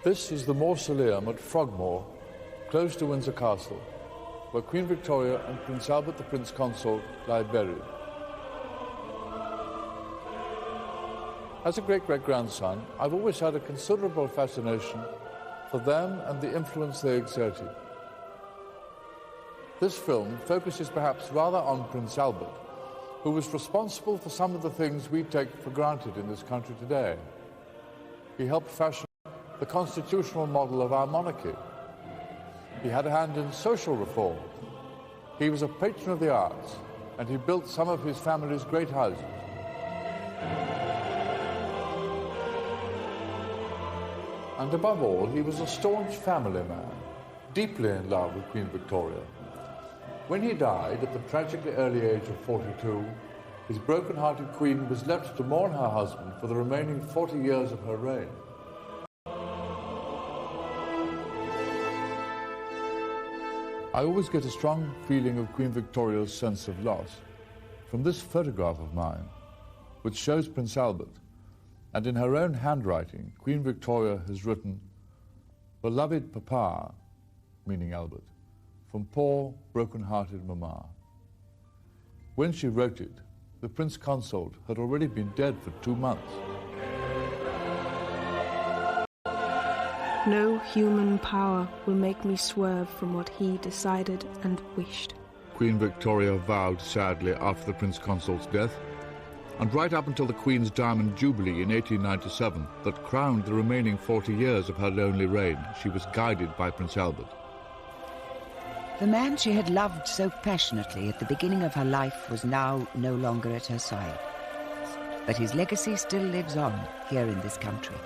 This is the mausoleum at Frogmore, close to Windsor Castle, where Queen Victoria and Prince Albert the Prince Consort lie buried. As a great-great-grandson, I've always had a considerable fascination for them and the influence they exerted. This film focuses perhaps rather on Prince Albert, who was responsible for some of the things we take for granted in this country today. He helped fashion the constitutional model of our monarchy. He had a hand in social reform. He was a patron of the arts, and he built some of his family's great houses. And above all, he was a staunch family man, deeply in love with Queen Victoria. When he died at the tragically early age of 42, his broken-hearted queen was left to mourn her husband for the remaining 40 years of her reign. I always get a strong feeling of Queen Victoria's sense of loss from this photograph of mine, which shows Prince Albert, and in her own handwriting, Queen Victoria has written, "Beloved Papa," meaning Albert, from poor, broken-hearted Mama. When she wrote it, the Prince Consort had already been dead for 2 months. No human power will make me swerve from what he decided and wished. Queen Victoria vowed sadly after the Prince Consort's death, and right up until the Queen's Diamond Jubilee in 1897 that crowned the remaining 40 years of her lonely reign, she was guided by Prince Albert. The man she had loved so passionately at the beginning of her life was now no longer at her side. But his legacy still lives on here in this country.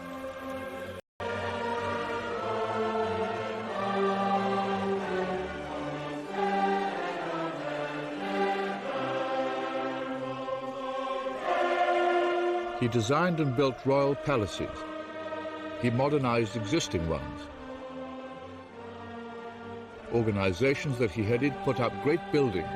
He designed and built royal palaces. He modernized existing ones. Organizations that he headed put up great buildings.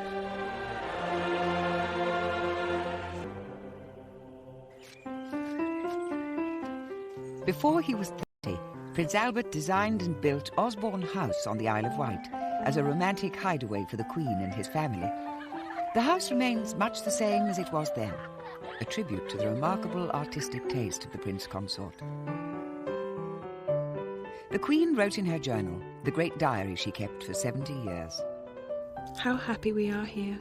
Before he was 30, Prince Albert designed and built Osborne House on the Isle of Wight as a romantic hideaway for the Queen and his family. The house remains much the same as it was then, a tribute to the remarkable artistic taste of the Prince Consort. The Queen wrote in her journal, the great diary she kept for 70 years. How happy we are here,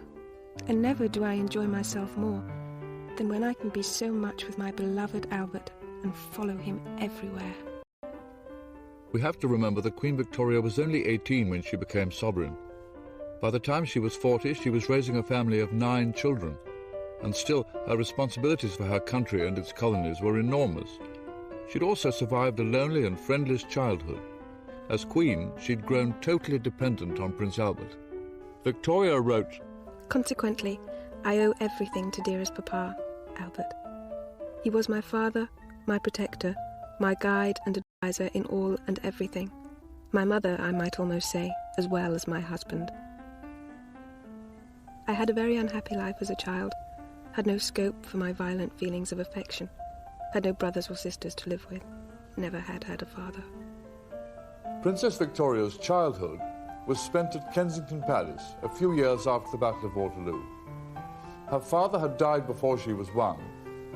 and never do I enjoy myself more than when I can be so much with my beloved Albert and follow him everywhere. We have to remember that Queen Victoria was only 18 when she became sovereign. By the time she was 40, she was raising a family of 9 children, and still her responsibilities for her country and its colonies were enormous. She'd also survived a lonely and friendless childhood. As Queen, she'd grown totally dependent on Prince Albert. Victoria wrote, "Consequently, I owe everything to dearest Papa, Albert. He was my father, my protector, my guide and adviser in all and everything. My mother, I might almost say, as well as my husband. I had a very unhappy life as a child, had no scope for my violent feelings of affection, had no brothers or sisters to live with, never had a father." Princess Victoria's childhood was spent at Kensington Palace a few years after the Battle of Waterloo. Her father had died before she was 1,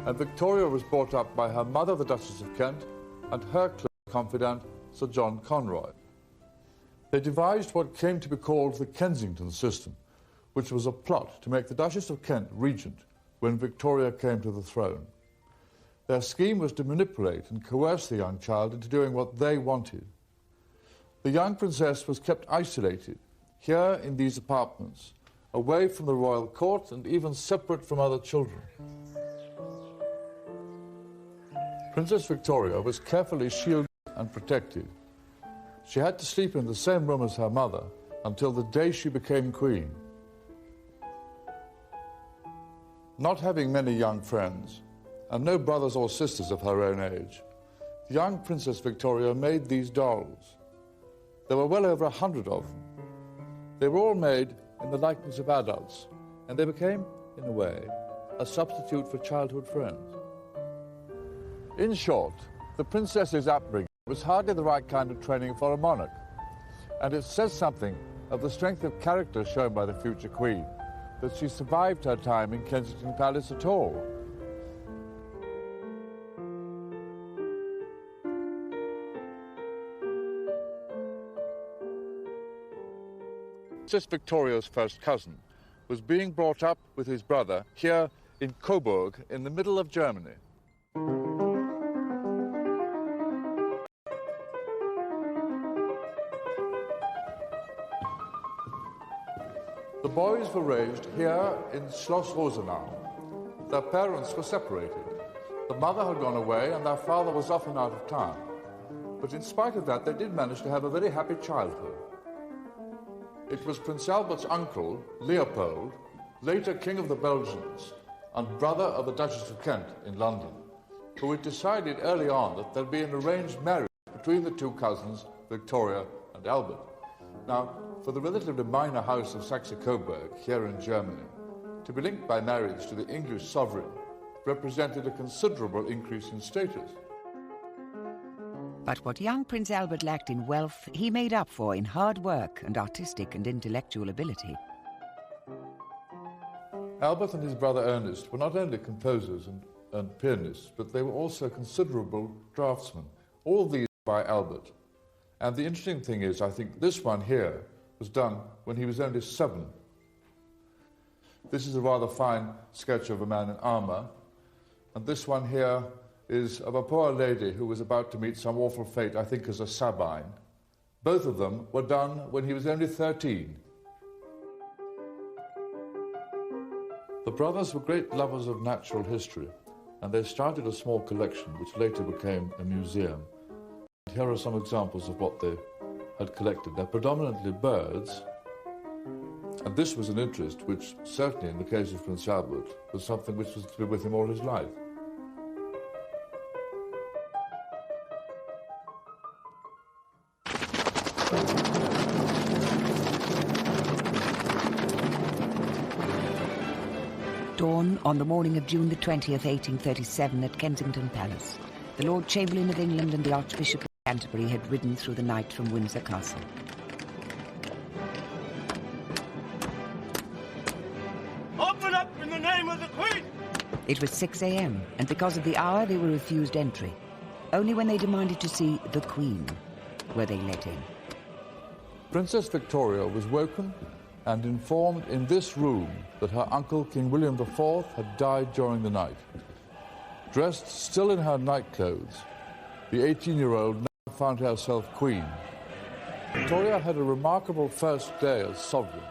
and Victoria was brought up by her mother, the Duchess of Kent, and her close confidant, Sir John Conroy. They devised what came to be called the Kensington system, which was a plot to make the Duchess of Kent regent when Victoria came to the throne. Their scheme was to manipulate and coerce the young child into doing what they wanted. The young princess was kept isolated, here in these apartments, away from the royal court and even separate from other children. Princess Victoria was carefully shielded and protected. She had to sleep in the same room as her mother until the day she became queen. Not having many young friends, and no brothers or sisters of her own age, the young Princess Victoria made these dolls. There were well over 100 of them. They were all made in the likeness of adults, and they became, in a way, a substitute for childhood friends. In short, the princess's upbringing It was hardly the right kind of training for a monarch, and it says something of the strength of character shown by the future Queen, that she survived her time in Kensington Palace at all. Princess Victoria's first cousin was being brought up with his brother here in Coburg in the middle of Germany. The boys were raised here in Schloss Rosenau. Their parents were separated. The mother had gone away and their father was often out of town. But in spite of that, they did manage to have a very happy childhood. It was Prince Albert's uncle, Leopold, later King of the Belgians and brother of the Duchess of Kent in London, who had decided early on that there'd be an arranged marriage between the two cousins, Victoria and Albert. Now, for the relatively minor house of Saxe-Coburg here in Germany, to be linked by marriage to the English sovereign represented a considerable increase in status. But what young Prince Albert lacked in wealth, he made up for in hard work and artistic and intellectual ability. Albert and his brother Ernest were not only composers and pianists, but they were also considerable draftsmen. All of these by Albert. And the interesting thing is, I think this one here was done when he was only 7. This is a rather fine sketch of a man in armour, and this one here is of a poor lady who was about to meet some awful fate, I think as a Sabine. Both of them were done when he was only 13. The brothers were great lovers of natural history, and they started a small collection which later became a museum. Here are some examples of what they had collected. They're predominantly birds, and this was an interest which, certainly in the case of Prince Albert, was something which was to be with him all his life. Dawn on the morning of June the 20th, 1837, at Kensington Palace. The Lord Chamberlain of England and the Archbishop of Canterbury had ridden through the night from Windsor Castle. Open up in the name of the Queen! It was 6 a.m., and because of the hour, they were refused entry. Only when they demanded to see the Queen were they let in. Princess Victoria was woken and informed in this room that her uncle, King William IV, had died during the night. Dressed still in her nightclothes, the 18-year-old now found herself queen. Victoria had a remarkable first day as sovereign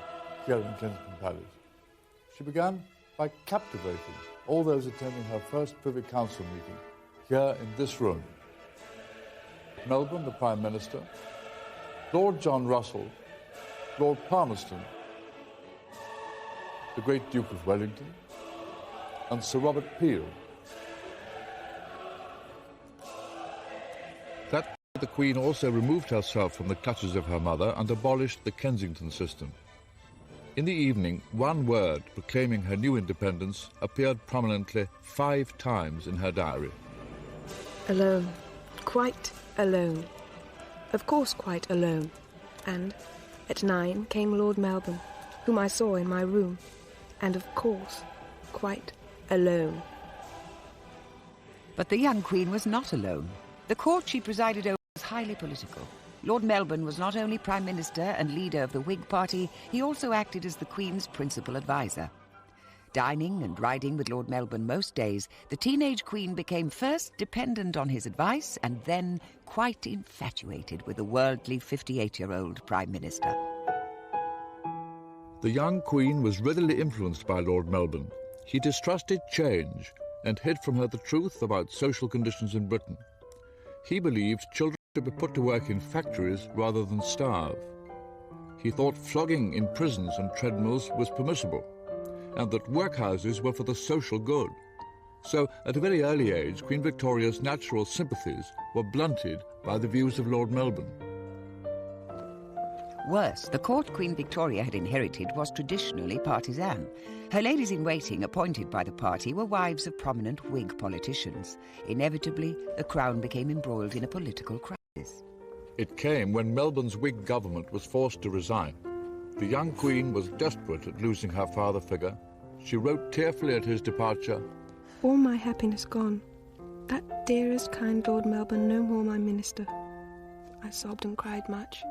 here in Kensington Palace. She began by captivating all those attending her first Privy Council meeting here in this room. Melbourne, the Prime Minister, Lord John Russell, Lord Palmerston, the great Duke of Wellington, and Sir Robert Peel. That night, the Queen also removed herself from the clutches of her mother and abolished the Kensington system. In the evening, one word proclaiming her new independence appeared prominently 5 times in her diary. Alone. Quite alone. Of course quite alone. And at 9 came Lord Melbourne, whom I saw in my room. And of course, quite alone. But the young Queen was not alone. The court she presided over was highly political. Lord Melbourne was not only Prime Minister and leader of the Whig Party, he also acted as the Queen's principal advisor. Dining and riding with Lord Melbourne most days, the teenage Queen became first dependent on his advice and then quite infatuated with the worldly 58-year-old Prime Minister. The young Queen was readily influenced by Lord Melbourne. He distrusted change and hid from her the truth about social conditions in Britain. He believed children should be put to work in factories rather than starve. He thought flogging in prisons and treadmills was permissible, and that workhouses were for the social good. So, at a very early age, Queen Victoria's natural sympathies were blunted by the views of Lord Melbourne. Worse, the court Queen Victoria had inherited was traditionally partisan. Her ladies-in-waiting appointed by the party were wives of prominent Whig politicians. Inevitably, the crown became embroiled in a political crisis. It came when Melbourne's Whig government was forced to resign. The young Queen was desperate at losing her father figure. She wrote tearfully at his departure, All my happiness gone. That dearest, kind Lord Melbourne no more my minister. I sobbed and cried much.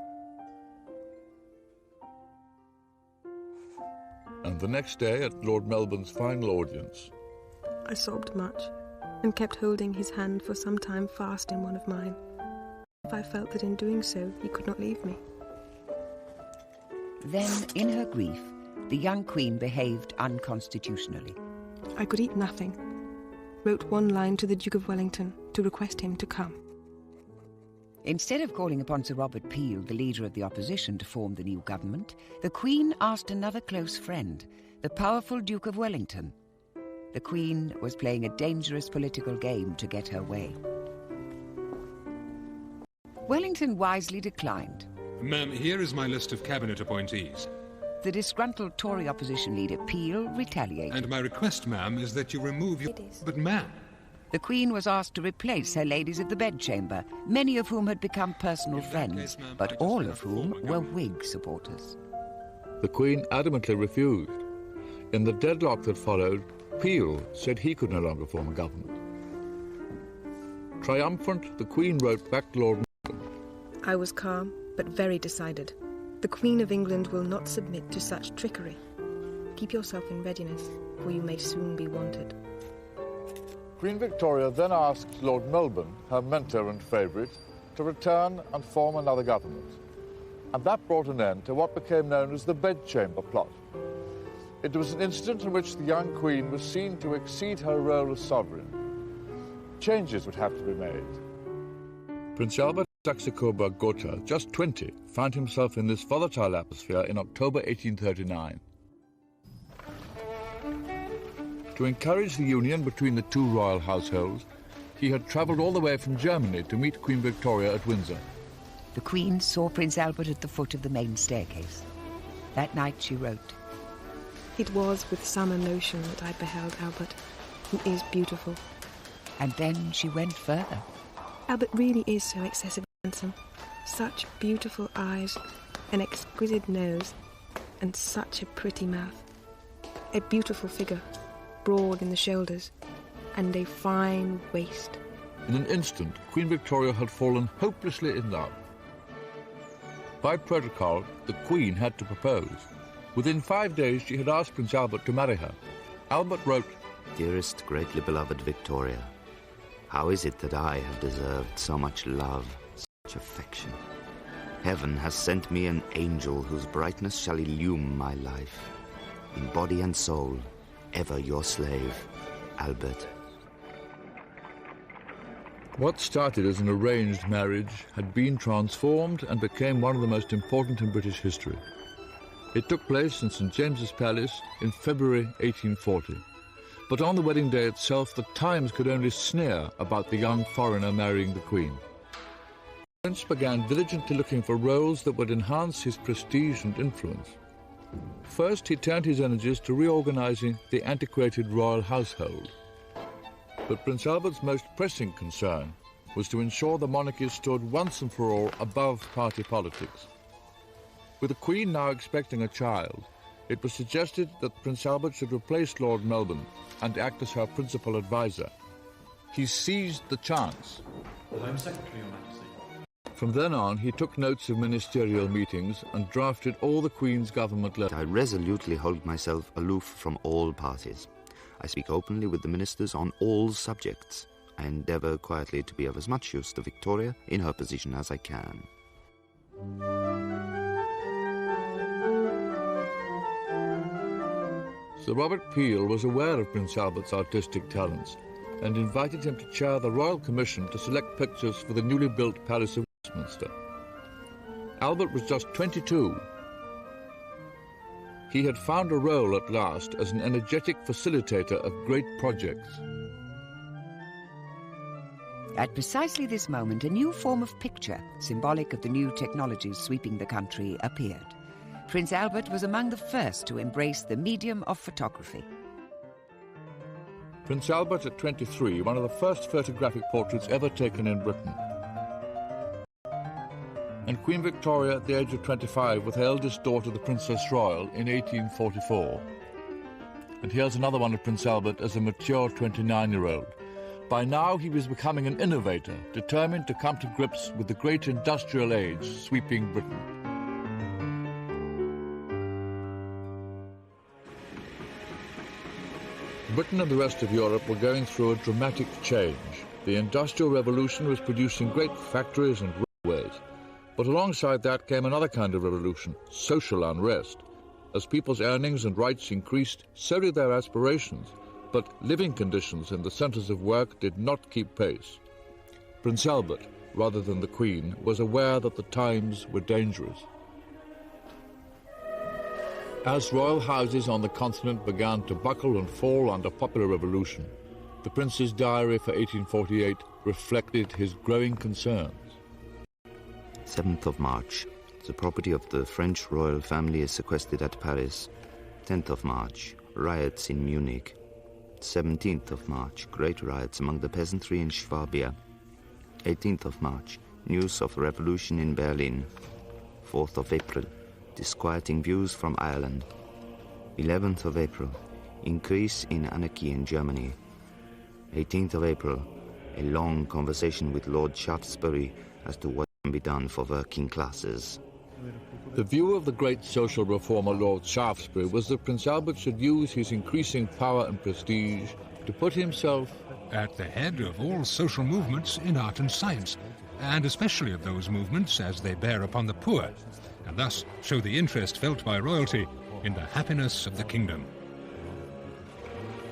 and the next day at Lord Melbourne's final audience. I sobbed much, and kept holding his hand for some time fast in one of mine. I felt that in doing so he could not leave me. Then, in her grief, the young Queen behaved unconstitutionally. I could eat nothing. Wrote one line to the Duke of Wellington to request him to come. Instead of calling upon Sir Robert Peel, the leader of the opposition, to form the new government, the Queen asked another close friend, the powerful Duke of Wellington. The Queen was playing a dangerous political game to get her way. Wellington wisely declined. Ma'am, here is my list of cabinet appointees. The disgruntled Tory opposition leader Peel retaliated. And my request, ma'am, is that you remove your... But ma'am... The Queen was asked to replace her ladies of the bedchamber, many of whom had become personal friends, but all of whom were Whig supporters. The Queen adamantly refused. In the deadlock that followed, Peel said he could no longer form a government. Triumphant, the Queen wrote back to Lord Melbourne. I was calm, but very decided. The Queen of England will not submit to such trickery. Keep yourself in readiness, for you may soon be wanted. Queen Victoria then asked Lord Melbourne, her mentor and favourite, to return and form another government. And that brought an end to what became known as the bedchamber plot. It was an incident in which the young Queen was seen to exceed her role as sovereign. Changes would have to be made. Prince Albert Saxe-Coburg-Gotha, just 20, found himself in this volatile atmosphere in October 1839. To encourage the union between the two royal households, he had travelled all the way from Germany to meet Queen Victoria at Windsor. The Queen saw Prince Albert at the foot of the main staircase. That night she wrote, It was with some emotion that I beheld Albert, who is beautiful. and then she went further. Albert really is so excessively handsome. Such beautiful eyes, an exquisite nose, and such a pretty mouth. A beautiful figure, broad in the shoulders, and a fine waist. In an instant, Queen Victoria had fallen hopelessly in love. By protocol, the Queen had to propose. Within 5 days, she had asked Prince Albert to marry her. Albert wrote, Dearest, greatly beloved Victoria, how is it that I have deserved so much love, such affection? Heaven has sent me an angel whose brightness shall illume my life. In body and soul, ever your slave, Albert. What started as an arranged marriage had been transformed and became one of the most important in British history. It took place in St. James's Palace in February 1840. But on the wedding day itself, the Times could only sneer about the young foreigner marrying the Queen. The Prince began diligently looking for roles that would enhance his prestige and influence. First, he turned his energies to reorganizing the antiquated royal household. But Prince Albert's most pressing concern was to ensure the monarchy stood once and for all above party politics. With the Queen now expecting a child, it was suggested that Prince Albert should replace Lord Melbourne and act as her principal advisor. He seized the chance. The Home Secretary, Your Majesty. From then on, he took notes of ministerial meetings and drafted all the Queen's government letters. I resolutely hold myself aloof from all parties. I speak openly with the ministers on all subjects. I endeavour quietly to be of as much use to Victoria in her position as I can. Sir Robert Peel was aware of Prince Albert's artistic talents and invited him to chair the Royal Commission to select pictures for the newly built Palace of Westminster. Albert was just 22. He had found a role at last as an energetic facilitator of great projects. At precisely this moment, a new form of picture, symbolic of the new technologies sweeping the country, appeared. Prince Albert was among the first to embrace the medium of photography. Prince Albert at 23, one of the first photographic portraits ever taken in Britain. And Queen Victoria at the age of 25 with her eldest daughter, the Princess Royal, in 1844. And here's another one of Prince Albert as a mature 29-year-old. By now he was becoming an innovator, determined to come to grips with the great industrial age sweeping Britain. Britain and the rest of Europe were going through a dramatic change. The Industrial Revolution was producing great factories and railways. But alongside that came another kind of revolution, social unrest. As people's earnings and rights increased, so did their aspirations. But living conditions in the centres of work did not keep pace. Prince Albert, rather than the Queen, was aware that the times were dangerous. As royal houses on the continent began to buckle and fall under popular revolution, the Prince's diary for 1848 reflected his growing concerns. 7th of March. The property of the French royal family is sequestered at Paris. 10th of March. Riots in Munich. 17th of March. Great riots among the peasantry in Swabia. 18th of March. News of revolution in Berlin. 4th of April. Disquieting views from Ireland. 11th of April. Increase in anarchy in Germany. 18th of April. A long conversation with Lord Shaftesbury as to what can be done for working classes. The view of the great social reformer Lord Shaftesbury was that Prince Albert should use his increasing power and prestige to put himself at the head of all social movements in art and science, and especially of those movements as they bear upon the poor, and thus show the interest felt by royalty in the happiness of the kingdom.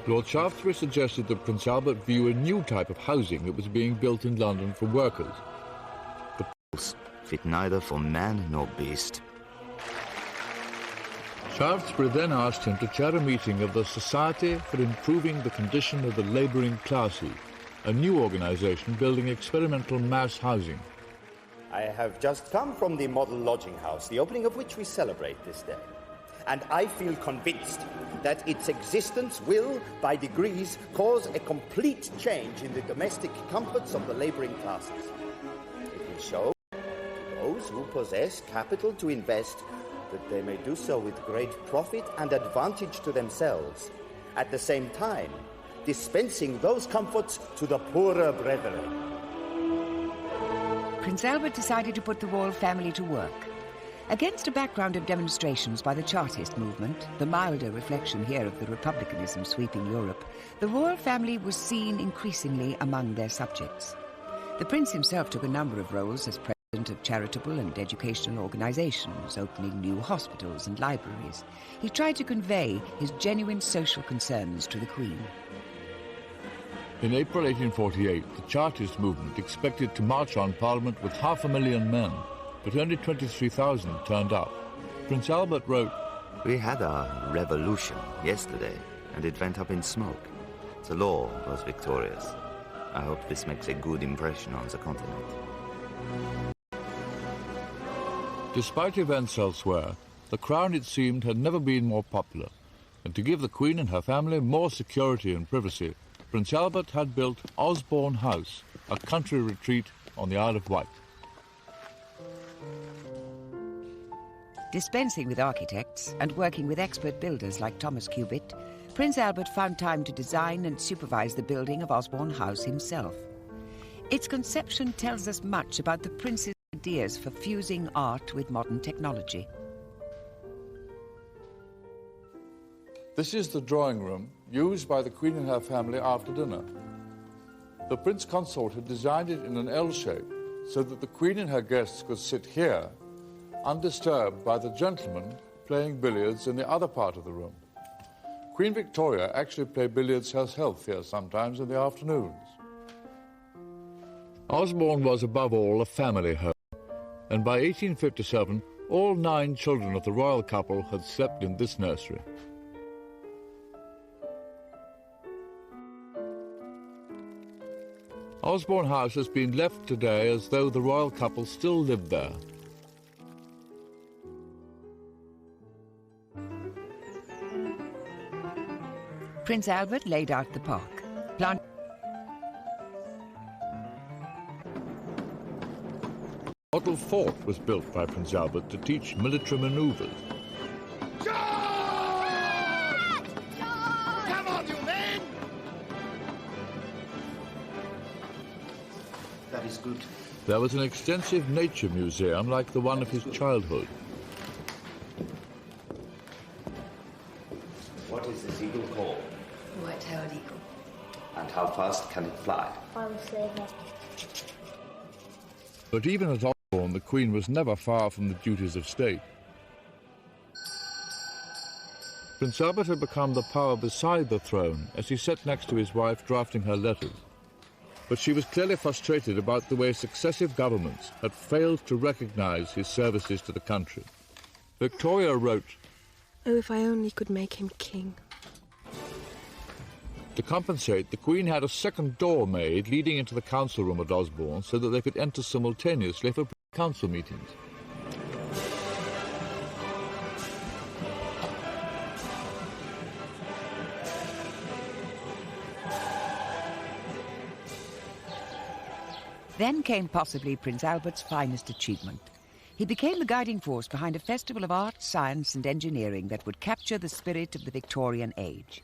Lord Shaftesbury suggested that Prince Albert view a new type of housing that was being built in London for workers. Fit neither for man nor beast. Shaftesbury then asked him to chair a meeting of the Society for Improving the Condition of the Labouring Classes, a new organisation building experimental mass housing. I have just come from the model lodging house, the opening of which we celebrate this day. And I feel convinced that its existence will, by degrees, cause a complete change in the domestic comforts of the labouring classes. It will show to those who possess capital to invest that they may do so with great profit and advantage to themselves, at the same time dispensing those comforts to the poorer brethren. Prince Albert decided to put the royal family to work. Against a background of demonstrations by the Chartist movement, the milder reflection here of the republicanism sweeping Europe, the royal family was seen increasingly among their subjects. The prince himself took a number of roles as president of charitable and educational organizations, opening new hospitals and libraries. He tried to convey his genuine social concerns to the Queen. In April 1848, the Chartist movement expected to march on Parliament with 500,000 men, but only 23,000 turned up. Prince Albert wrote, "We had our revolution yesterday, and it went up in smoke. The law was victorious. I hope this makes a good impression on the continent." Despite events elsewhere, the Crown, it seemed, had never been more popular, and to give the Queen and her family more security and privacy, Prince Albert had built Osborne House, a country retreat on the Isle of Wight. Dispensing with architects and working with expert builders like Thomas Cubitt, Prince Albert found time to design and supervise the building of Osborne House himself. Its conception tells us much about the prince's ideas for fusing art with modern technology. This is the drawing room used by the Queen and her family after dinner. The Prince Consort had designed it in an L shape so that the Queen and her guests could sit here, undisturbed by the gentlemen playing billiards in the other part of the room. Queen Victoria actually played billiards herself here sometimes in the afternoons. Osborne was above all a family home, and by 1857 all 9 children of the royal couple had slept in this nursery. Osborne House has been left today as though the royal couple still lived there. Prince Albert laid out the park, planted A model fort was built by Prince Albert to teach military manoeuvres. Come on, you men! That is good. There was an extensive nature museum like the one of his childhood. What is this eagle called? White-tailed eagle. And how fast can it fly? I would say that. But even at Osborne, the Queen was never far from the duties of state. Prince Albert had become the power beside the throne as he sat next to his wife drafting her letters. But she was clearly frustrated about the way successive governments had failed to recognize his services to the country. Victoria wrote, Oh, if I only could make him king. To compensate, the Queen had a second door made leading into the council room at Osborne so that they could enter simultaneously for council meetings. Then came possibly Prince Albert's finest achievement. He became the guiding force behind a festival of art, science and engineering that would capture the spirit of the Victorian age.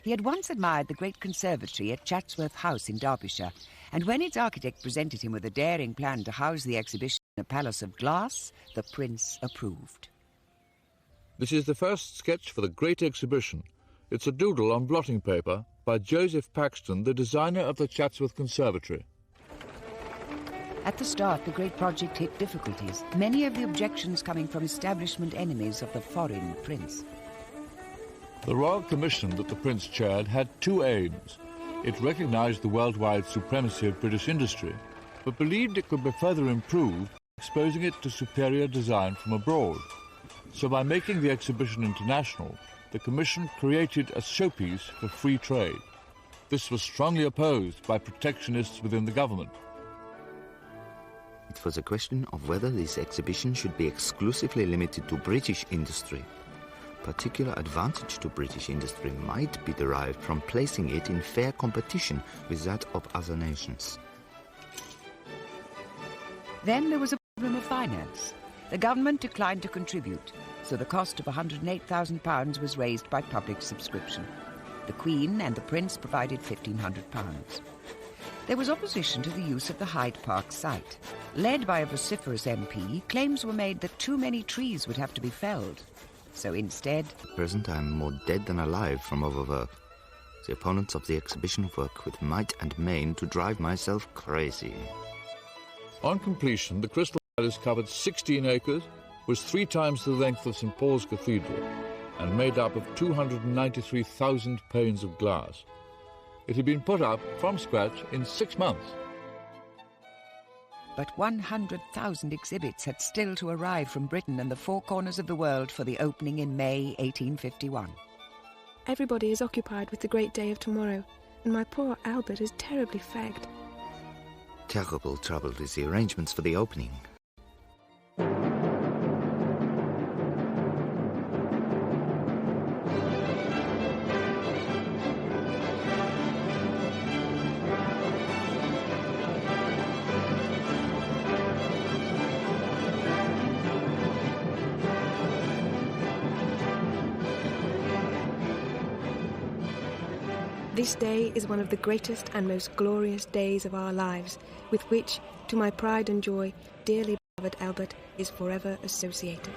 He had once admired the great conservatory at Chatsworth House in Derbyshire, and when its architect presented him with a daring plan to house the exhibition in a palace of glass, the prince approved. This is the first sketch for the great exhibition. It's a doodle on blotting paper by Joseph Paxton, the designer of the Chatsworth Conservatory. At the start, the great project hit difficulties, many of the objections coming from establishment enemies of the foreign prince. The Royal Commission that the Prince chaired had two aims. It recognised the worldwide supremacy of British industry, but believed it could be further improved by exposing it to superior design from abroad. So by making the exhibition international, the Commission created a showpiece for free trade. This was strongly opposed by protectionists within the government. It was a question of whether this exhibition should be exclusively limited to British industry. Particular advantage to British industry might be derived from placing it in fair competition with that of other nations. Then there was a problem of finance. The government declined to contribute, so the cost of £108,000 was raised by public subscription. The Queen and the Prince provided £1,500. There was opposition to the use of the Hyde Park site. Led by a vociferous MP, claims were made that too many trees would have to be felled. So instead... At present I am more dead than alive from overwork. The opponents of the exhibition work with might and main to drive myself crazy. On completion, the Crystal Palace covered 16 acres, was 3 times the length of St Paul's Cathedral, and made up of 293,000 panes of glass. It had been put up from scratch in 6 months. But 100,000 exhibits had still to arrive from Britain and the 4 corners of the world for the opening in May 1851. Everybody is occupied with the great day of tomorrow, and my poor Albert is terribly fagged. Terrible trouble with the arrangements for the opening. This day is one of the greatest and most glorious days of our lives, with which, to my pride and joy, dearly beloved Albert is forever associated.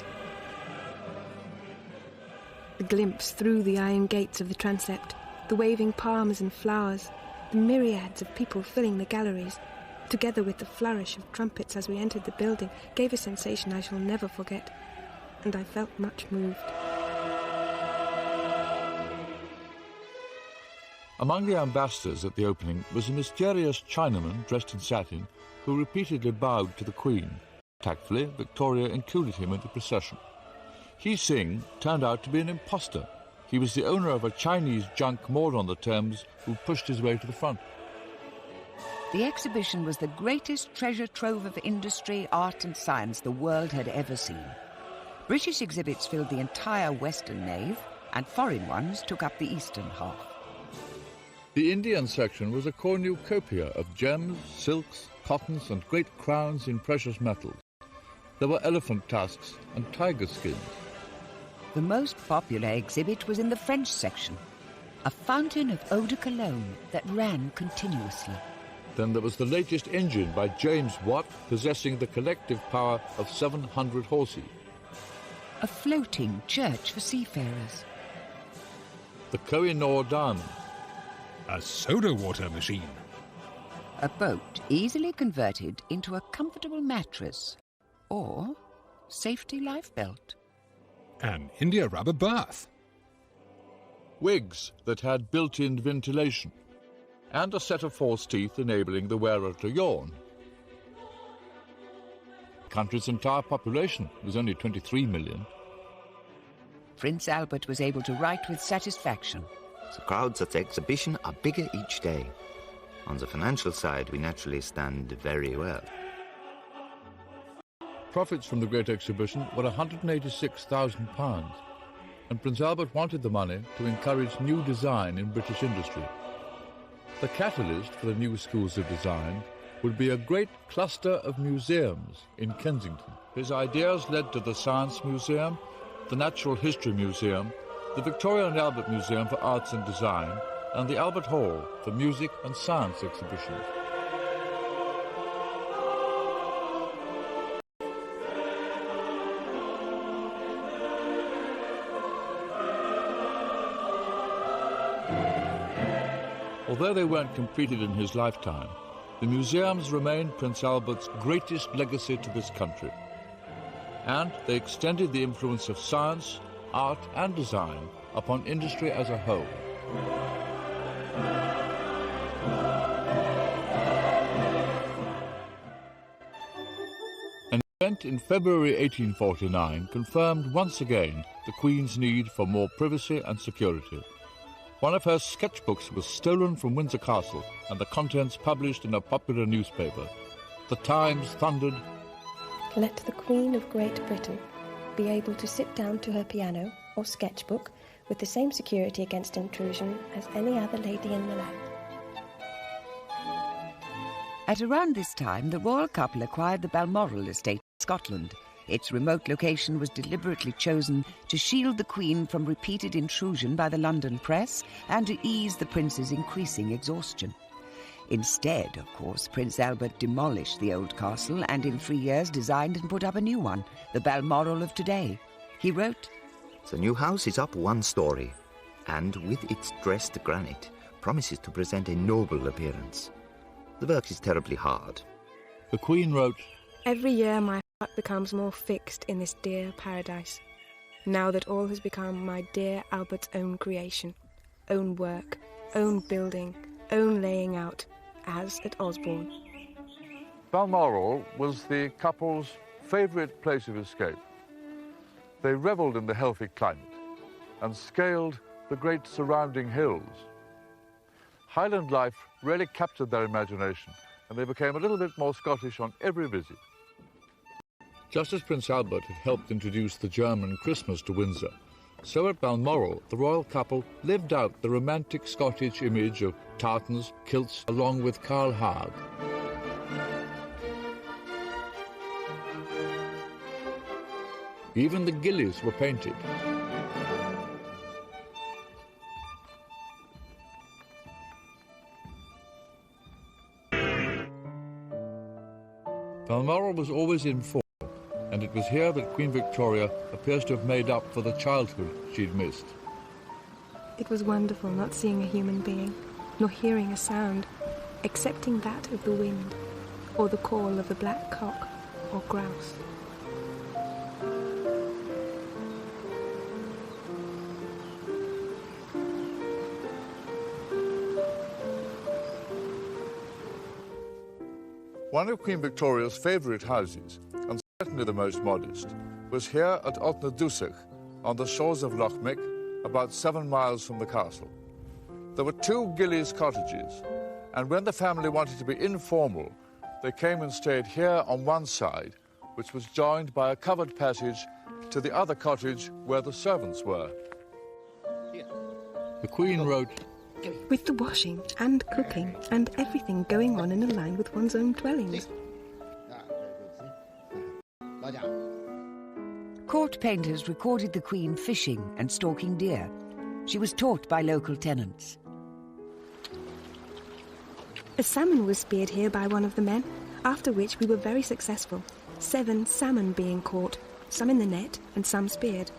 The glimpse through the iron gates of the transept, the waving palms and flowers, the myriads of people filling the galleries, together with the flourish of trumpets as we entered the building, gave a sensation I shall never forget, and I felt much moved. Among the ambassadors at the opening was a mysterious Chinaman dressed in satin who repeatedly bowed to the Queen. Tactfully, Victoria included him in the procession. He Sing turned out to be an impostor. He was the owner of a Chinese junk moored on the Thames who pushed his way to the front. The exhibition was the greatest treasure trove of industry, art and science the world had ever seen. British exhibits filled the entire western nave, and foreign ones took up the eastern half. The Indian section was a cornucopia of gems, silks, cottons and great crowns in precious metals. There were elephant tusks and tiger skins. The most popular exhibit was in the French section, a fountain of eau de cologne that ran continuously. Then there was the latest engine by James Watt, possessing the collective power of 700 horses. A floating church for seafarers. The Koh-i-Noor diamond. A soda water machine. A boat easily converted into a comfortable mattress or safety life belt. An India rubber bath. Wigs that had built-in ventilation. And a set of false teeth enabling the wearer to yawn. The country's entire population was only 23 million. Prince Albert was able to write with satisfaction. The crowds at the exhibition are bigger each day. On the financial side, we naturally stand very well. Profits from the Great Exhibition were £186,000, and Prince Albert wanted the money to encourage new design in British industry. The catalyst for the new schools of design would be a great cluster of museums in Kensington. His ideas led to the Science Museum, the Natural History Museum, the Victoria and Albert Museum for Arts and Design, and the Albert Hall for music and science exhibitions. Although they weren't completed in his lifetime, the museums remain Prince Albert's greatest legacy to this country. And they extended the influence of science, art and design upon industry as a whole. An event in February 1849 confirmed once again the Queen's need for more privacy and security. One of her sketchbooks was stolen from Windsor Castle and the contents published in a popular newspaper. The Times thundered, Let the Queen of Great Britain be able to sit down to her piano or sketchbook with the same security against intrusion as any other lady in the land. At around this time, the royal couple acquired the Balmoral estate in Scotland. Its remote location was deliberately chosen to shield the Queen from repeated intrusion by the London press and to ease the prince's increasing exhaustion. Instead, of course, Prince Albert demolished the old castle and in 3 years designed and put up a new one, the Balmoral of today. He wrote, The new house is up 1 story, and with its dressed granite, promises to present a noble appearance. The work is terribly hard. The Queen wrote, Every year my heart becomes more fixed in this dear paradise, now that all has become my dear Albert's own creation, own work, own building, own laying out, as at Osborne. Balmoral was the couple's favourite place of escape. They revelled in the healthy climate and scaled the great surrounding hills. Highland life really captured their imagination, and they became a little bit more Scottish on every visit. Just as Prince Albert had helped introduce the German Christmas to Windsor, so at Balmoral the royal couple lived out the romantic Scottish image of tartans, kilts, along with Carl Haag. Even the gillies were painted. Balmoral was always in form, and it was here that Queen Victoria appears to have made up for the childhood she'd missed. It was wonderful not seeing a human being, nor hearing a sound, excepting that of the wind, or the call of the black cock or grouse. One of Queen Victoria's favourite houses, and certainly the most modest, was here at Otnadusach, on the shores of Loch Mick, about 7 miles from the castle. There were 2 gillies cottages, And when the family wanted to be informal, they came and stayed here on one side, which was joined by a covered passage to the other cottage where the servants were. The Queen wrote, With the washing and cooking and everything going on in a line with one's own dwellings. Court painters recorded the Queen fishing and stalking deer. She was taught by local tenants. A salmon was speared here by one of the men, after which we were very successful. 7 salmon being caught, some in the net and some speared.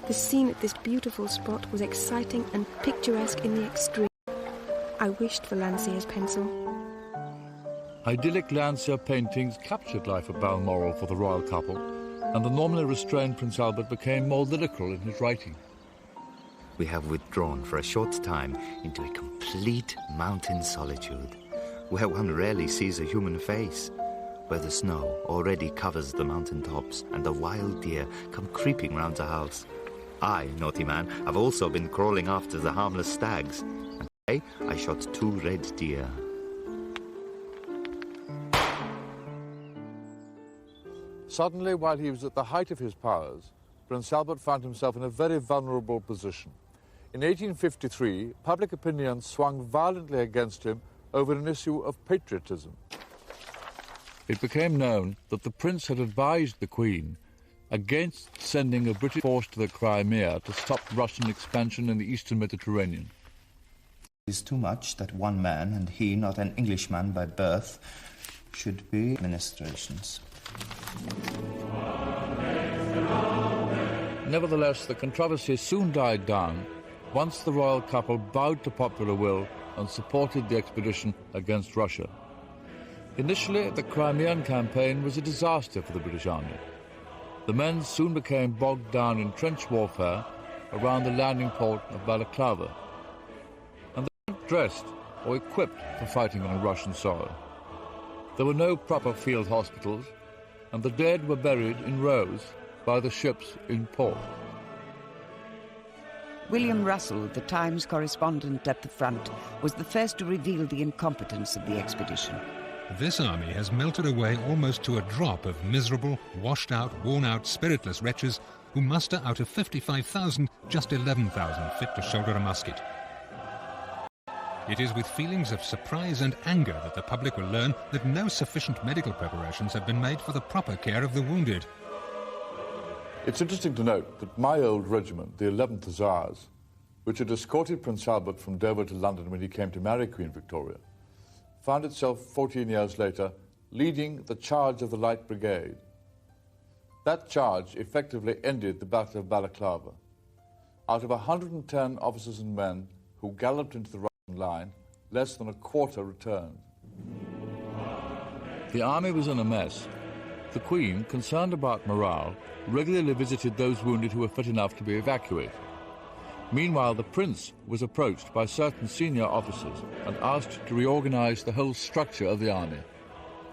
The scene at this beautiful spot was exciting and picturesque in the extreme. I wished for Landseer's pencil. Idyllic Landseer paintings captured life at Balmoral for the royal couple, and the normally restrained Prince Albert became more lyrical in his writing. We have withdrawn for a short time into a complete mountain solitude, where one rarely sees a human face, where the snow already covers the mountain tops and the wild deer come creeping round the house. I, naughty man, have also been crawling after the harmless stags, and today I shot 2 red deer. Suddenly, while he was at the height of his powers, Prince Albert found himself in a very vulnerable position. In 1853, public opinion swung violently against him over an issue of patriotism. It became known that the prince had advised the Queen against sending a British force to the Crimea to stop Russian expansion in the eastern Mediterranean. It is too much that one man, and he not an Englishman by birth, should be administrations. Nevertheless, the controversy soon died down once the royal couple bowed to popular will and supported the expedition against Russia. Initially, the Crimean campaign was a disaster for the British Army. The men soon became bogged down in trench warfare around the landing port of Balaclava, and they weren't dressed or equipped for fighting on Russian soil. There were no proper field hospitals, and the dead were buried in rows by the ships in port. William Russell, the Times correspondent at the front, was the first to reveal the incompetence of the expedition. This army has melted away almost to a drop of miserable, washed-out, worn-out, spiritless wretches who muster out of 55,000 just 11,000 fit to shoulder a musket. It is with feelings of surprise and anger that the public will learn that no sufficient medical preparations have been made for the proper care of the wounded. It's interesting to note that my old regiment, the 11th Hussars, which had escorted Prince Albert from Dover to London when he came to marry Queen Victoria, found itself 14 years later leading the charge of the Light Brigade. That charge effectively ended the Battle of Balaclava. Out of 110 officers and men who galloped into the Russian line, less than a quarter returned. The army was in a mess. The Queen, concerned about morale, regularly visited those wounded who were fit enough to be evacuated. Meanwhile, the Prince was approached by certain senior officers and asked to reorganize the whole structure of the army.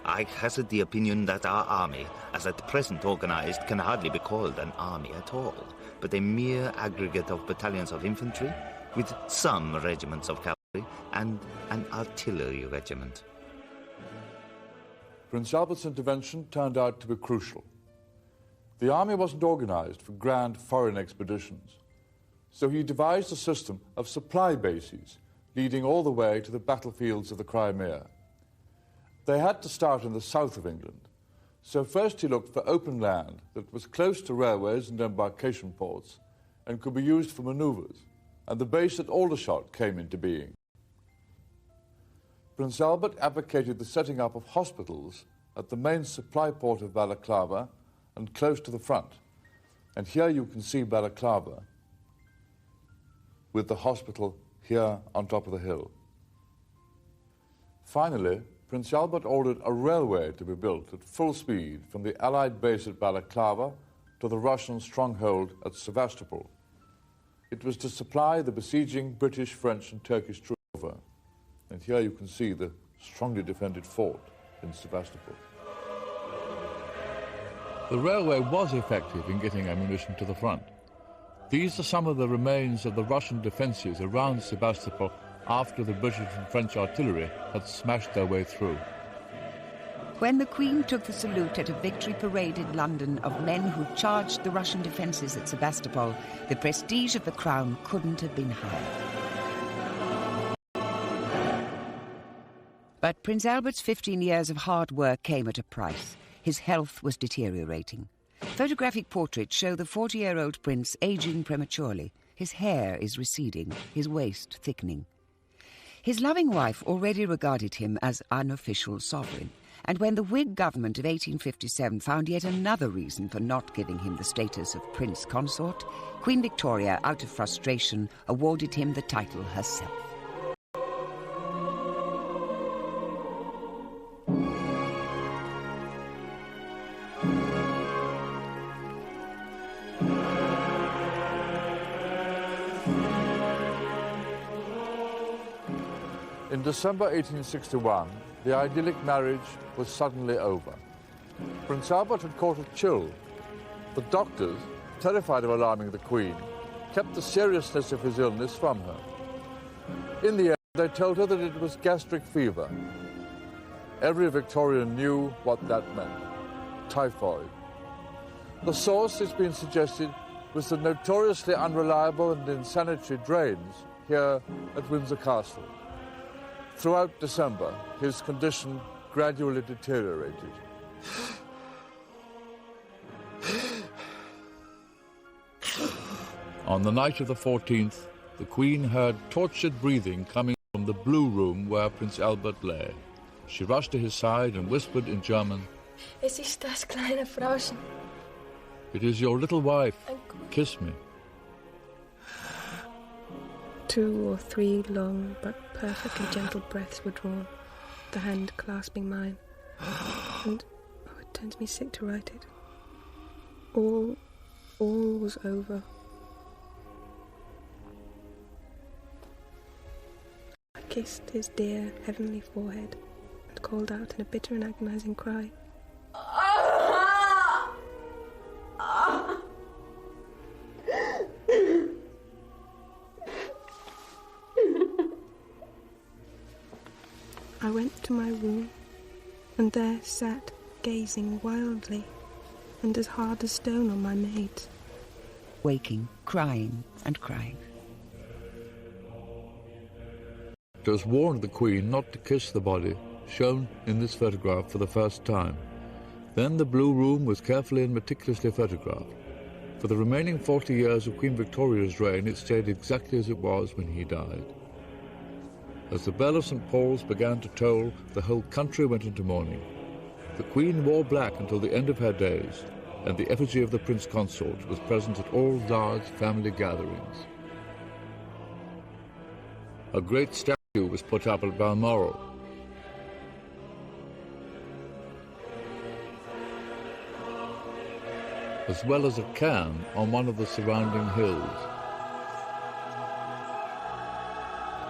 I hazard the opinion that our army, as at present organized, can hardly be called an army at all, but a mere aggregate of battalions of infantry, with some regiments of cavalry and an artillery regiment. Prince Albert's intervention turned out to be crucial. The army wasn't organized for grand foreign expeditions, so he devised a system of supply bases leading all the way to the battlefields of the Crimea. They had to start in the south of England, so first he looked for open land that was close to railways and embarkation ports and could be used for manoeuvres, and the base at Aldershot came into being. Prince Albert advocated the setting up of hospitals at the main supply port of Balaclava and close to the front. And here you can see Balaclava with the hospital here on top of the hill. Finally, Prince Albert ordered a railway to be built at full speed from the Allied base at Balaclava to the Russian stronghold at Sevastopol. It was to supply the besieging British, French and Turkish troops. And here you can see the strongly defended fort in Sevastopol. The railway was effective in getting ammunition to the front. These are some of the remains of the Russian defences around Sebastopol after the British and French artillery had smashed their way through. When the Queen took the salute at a victory parade in London of men who charged the Russian defences at Sebastopol, the prestige of the crown couldn't have been higher. But Prince Albert's 15 years of hard work came at a price. His health was deteriorating. Photographic portraits show the 40-year-old prince aging prematurely. His hair is receding, his waist thickening. His loving wife already regarded him as unofficial sovereign, and when the Whig government of 1857 found yet another reason for not giving him the status of prince consort, Queen Victoria, out of frustration, awarded him the title herself. In December 1861, the idyllic marriage was suddenly over. Prince Albert had caught a chill. The doctors, terrified of alarming the Queen, kept the seriousness of his illness from her. In the end, they told her that it was gastric fever. Every Victorian knew what that meant: typhoid. The source, it's been suggested, was the notoriously unreliable and insanitary drains here at Windsor Castle. Throughout December, his condition gradually deteriorated. On the night of the 14th, the Queen heard tortured breathing coming from the blue room where Prince Albert lay. She rushed to his side and whispered in German, Es ist das kleine Frauchen. "It is your little wife. Kiss me." 2 or 3 long but perfectly gentle breaths were drawn, the hand clasping mine, and it turns me sick to write it. All was over. I kissed his dear heavenly forehead and called out in a bitter and agonizing cry, I went to my room, and there sat, gazing wildly, and as hard as stone on my maids. Waking, crying and crying. Doctors warned the Queen not to kiss the body, shown in this photograph for the first time. Then the blue room was carefully and meticulously photographed. For the remaining 40 years of Queen Victoria's reign, it stayed exactly as it was when he died. As the bell of St. Paul's began to toll, the whole country went into mourning. The Queen wore black until the end of her days, and the effigy of the Prince Consort was present at all large family gatherings. A great statue was put up at Balmoral. As well as at Cairn on one of the surrounding hills.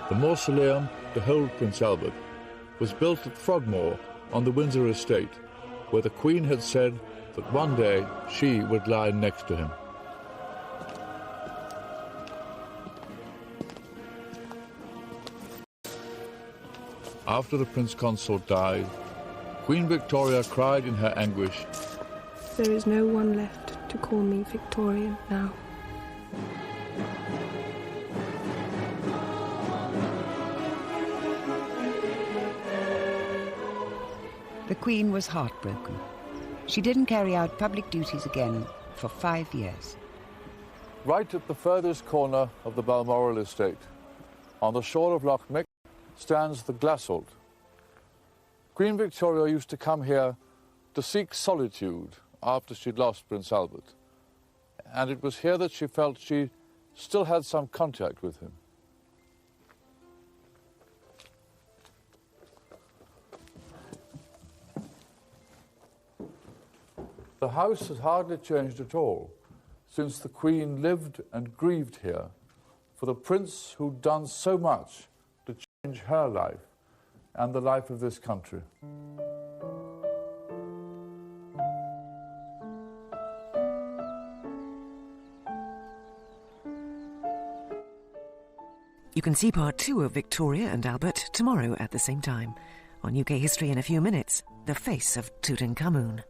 The mausoleum to hold Prince Albert was built at Frogmore on the Windsor estate, where the Queen had said that one day she would lie next to him. After the Prince Consort died, Queen Victoria cried in her anguish, There is no one left to call me Victorian now. The Queen was heartbroken. She didn't carry out public duties again for 5 years. Right at the furthest corner of the Balmoral estate, on the shore of Loch Mick, stands the Glassholt. Queen Victoria used to come here to seek solitude after she'd lost Prince Albert. And it was here that she felt she still had some contact with him. The house has hardly changed at all since the Queen lived and grieved here for the prince who'd done so much to change her life and the life of this country. You can see part 2 of Victoria and Albert tomorrow at the same time. On UK History in a few minutes, The Face of Tutankhamun.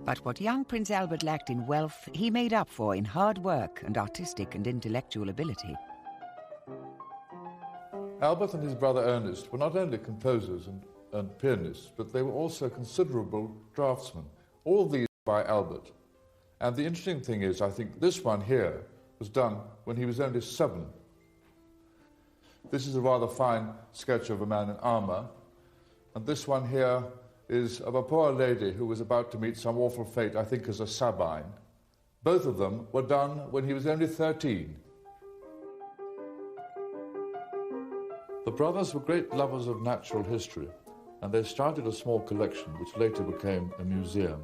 But what young Prince Albert lacked in wealth, he made up for in hard work and artistic and intellectual ability. Albert and his brother Ernest were not only composers and pianists, but they were also considerable draftsmen. All these by Albert. And the interesting thing is, I think this one here was done when he was only 7. This is a rather fine sketch of a man in armour, and this one here is of a poor lady who was about to meet some awful fate, I think as a Sabine. Both of them were done when he was only 13. The brothers were great lovers of natural history, and they started a small collection which later became a museum.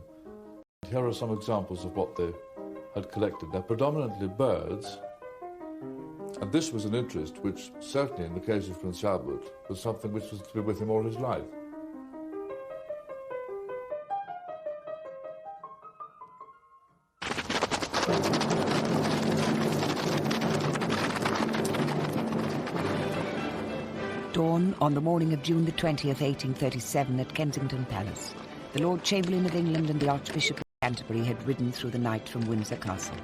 Here are some examples of what they had collected. They're predominantly birds, and this was an interest which, certainly in the case of Prince Albert, was something which was to be with him all his life. Dawn on the morning of June the 20th, 1837, at Kensington Palace. The Lord Chamberlain of England and the Archbishop of Canterbury had ridden through the night from Windsor Castle.